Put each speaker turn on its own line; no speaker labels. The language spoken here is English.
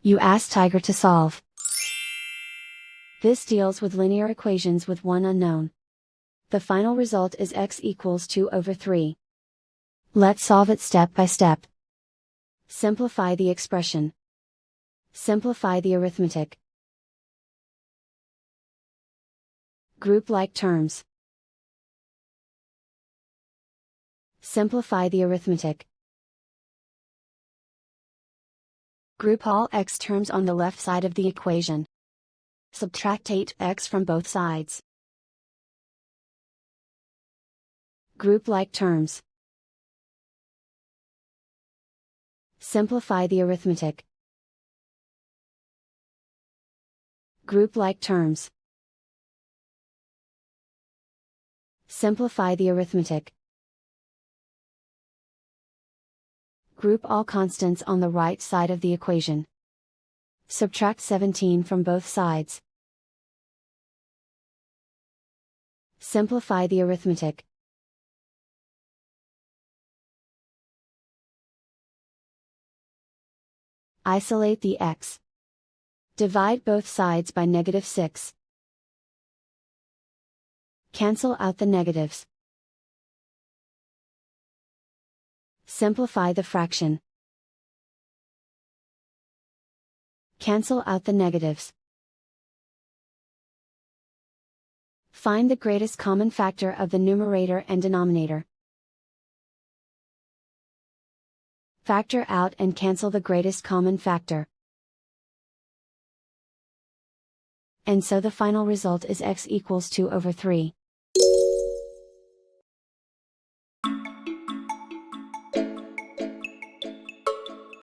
You ask Tiger to solve. This deals with linear equations with one unknown. The final result is x equals 2/3. Let's solve it step by step. Simplify the expression. Simplify the arithmetic. Group like terms. Simplify the arithmetic. Group all x terms on the left side of the equation. Subtract 8x from both sides. Group like terms. Simplify the arithmetic. Group like terms. Simplify the arithmetic. Group all constants on the right side of the equation. Subtract 17 from both sides. Simplify the arithmetic. Isolate the x. Divide both sides by -6. Cancel out the negatives. Simplify the fraction. Cancel out the negatives. Find the greatest common factor of the numerator and denominator. Factor out and cancel the greatest common factor. And so the final result is x equals 2/3.